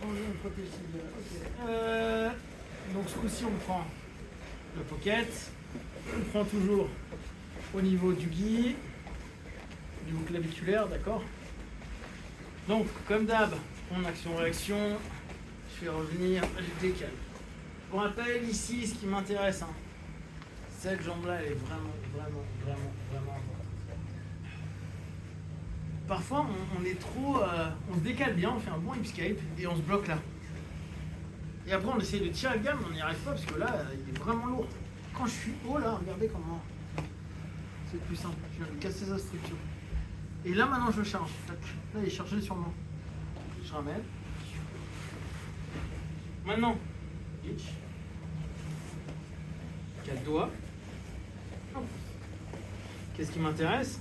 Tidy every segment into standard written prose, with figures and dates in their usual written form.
changer une fois que je suis là. Ok. Donc ce coup-ci, on prend le pocket. On prend toujours au niveau du gui, du niveau claviculaire, d'accord. Donc, comme d'hab, en action-réaction, je fais revenir, je décale. Pour rappel, ici, ce qui m'intéresse, hein, cette jambe-là, elle est vraiment importante. Parfois, on est trop, on se décale bien, on fait un bon hipscape et on se bloque là. Et après, on essaie de tirer le gamme, mais on n'y arrive pas parce que là, il est vraiment lourd. Quand je suis haut là, regardez comment c'est plus simple. Je viens de casser sa structure. Et là, maintenant, je charge. Là, il est chargé sur moi. Je ramène. Maintenant, hitch. 4 doigts. Qu'est-ce qui m'intéresse?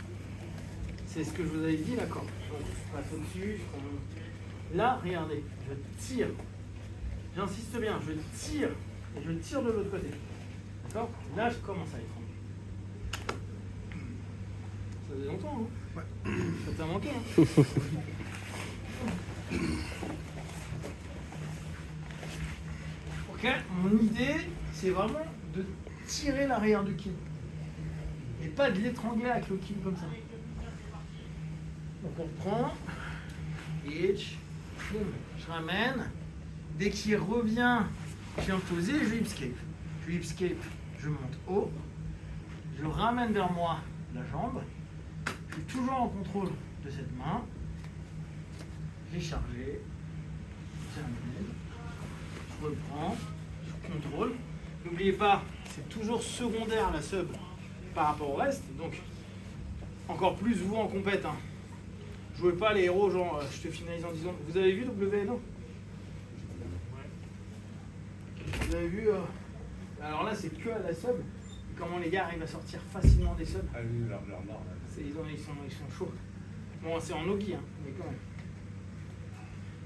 C'est ce que je vous avais dit, d'accord. Donc, je passe au-dessus, je prends mon... Là, regardez, je tire. J'insiste bien, je tire. Et je tire de l'autre côté. D'accord? Là, je commence à être. Ça faisait longtemps, hein? Ouais. Ça t'a manqué, hein? Ok, mon idée, c'est vraiment de tirer l'arrière du kill. Et pas de l'étrangler avec le kill comme ça. Donc on prend, hitch, boum, je ramène. Dès qu'il revient, je viens poser, je hipscape. Je hipscape, je monte haut, je ramène vers moi la jambe. Je suis toujours en contrôle de cette main. J'ai chargé, j'amène, je reprends, je contrôle. N'oubliez pas, c'est toujours secondaire la sub par rapport au reste. Donc, encore plus vous en compète. Hein. Jouez pas les héros, genre je te finalise en disant. Vous avez vu WNO? Vous avez vu alors là, c'est que à la sub. Comment les gars arrivent à sortir facilement des subs. Ah oui, leur barre, là. Ils sont chauds. Bon, c'est en nogi, hein, mais quand même.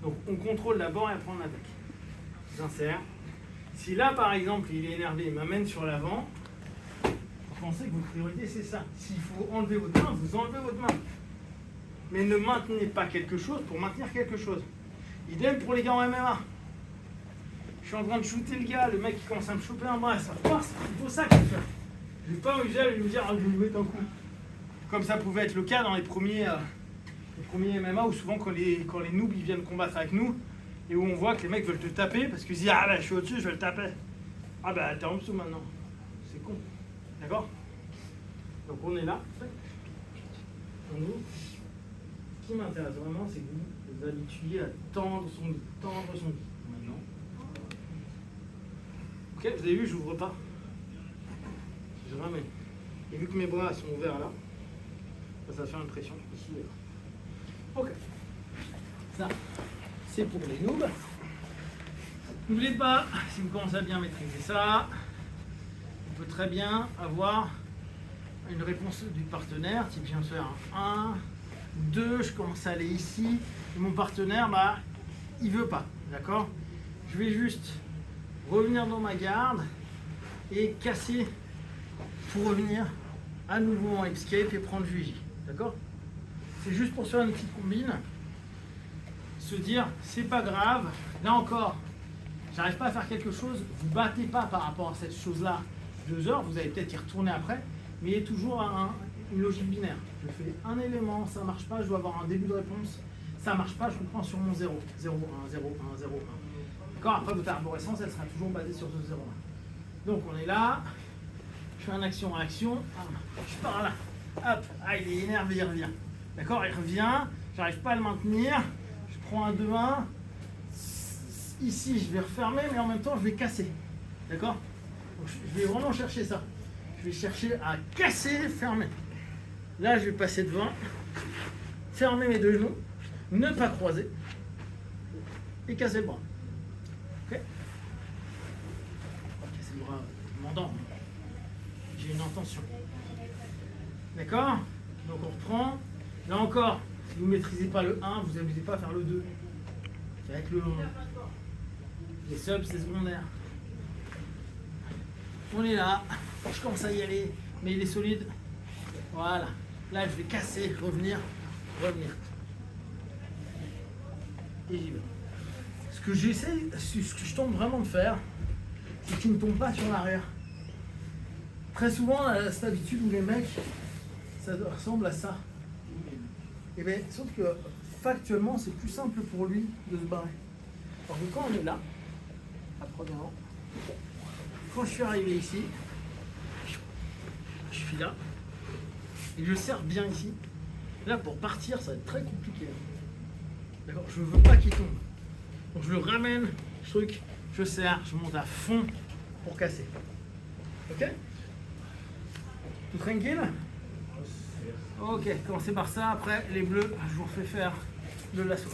Donc, on contrôle d'abord et après on attaque. J'insère. Si là, par exemple, il est énervé, il m'amène sur l'avant, vous pensez que votre priorité, c'est ça. S'il faut enlever votre main, vous enlevez votre main. Mais ne maintenez pas quelque chose pour maintenir quelque chose. Idem pour les gars en MMA. Je suis en train de shooter le gars, le mec qui commence à me choper un bras, ça force, il faut ça qu'il fait. Je vais pas m'amuser à lui dire, ah, je vais lui mettre un coup. Comme ça pouvait être le cas dans les premiers MMA, où souvent quand les noobs ils viennent combattre avec nous, et où on voit que les mecs veulent te taper, parce qu'ils se disent, ah là je suis au-dessus, je vais le taper. Ah bah t'es en dessous maintenant. C'est con. D'accord? Donc on est là. On ouvre. Ce qui m'intéresse vraiment, c'est que vous vous habituiez à tendre son lit. Maintenant. Ok, vous avez vu, je n'ouvre pas. Je ramène. Et vu que mes bras sont ouverts là, ça va faire une pression ici et là. Ok. Ça, c'est pour les noobs. N'oubliez pas, si vous commencez à bien maîtriser ça, on peut très bien avoir une réponse du partenaire, type je viens de faire un 1, 2, je commence à aller ici, et mon partenaire, bah, il veut pas, d'accord? Je vais juste revenir dans ma garde et casser pour revenir à nouveau en escape et prendre VJ, d'accord? C'est juste pour se faire une petite combine, se dire, c'est pas grave, là encore, j'arrive pas à faire quelque chose, vous battez pas par rapport à cette chose-là 2 heures, vous allez peut-être y retourner après, mais il y a toujours une logique binaire. Je fais un élément, ça marche pas, je dois avoir un début de réponse, ça marche pas, je reprends sur mon 0. 0, 1, 0, 1, 0, 1. D'accord? Après, votre arborescence, elle sera toujours basée sur ce 0, 1. Donc, on est là, je fais un action-réaction, je pars là, hop, ah, il est énervé, il revient. D'accord? Il revient, j'arrive pas à le maintenir, je prends un 2, 1. Ici, je vais refermer, mais en même temps, je vais casser. D'accord? Donc, je vais vraiment chercher ça. Je vais chercher à casser, fermer. Là, je vais passer devant, fermer mes 2 genoux, ne pas croiser et casser le bras. Ok? Casser le bras, demandant. J'ai une intention. D'accord? Donc on reprend. Là encore, si vous ne maîtrisez pas le 1, vous n'abusez pas à faire le 2. C'est avec le 1. Les subs, c'est secondaire. On est là. Je commence à y aller, mais il est solide. Voilà. Là, je vais casser, revenir. Et j'y vais. Ce que j'essaie, ce que je tente vraiment de faire, c'est qu'il ne tombe pas sur l'arrière. Très souvent, on a cette habitude où les mecs, ça ressemble à ça. Et bien, sauf que factuellement, c'est plus simple pour lui de se barrer. Alors que quand on est là, premièrement, quand je suis arrivé ici, je suis là, et je serre bien ici. Là, pour partir, ça va être très compliqué. D'accord, je veux pas qu'il tombe. Donc je le ramène, ce truc, je serre, je monte à fond pour casser. Ok? Tout tranquille? Ok, commencez par ça, après les bleus, je vous refais faire le lasso.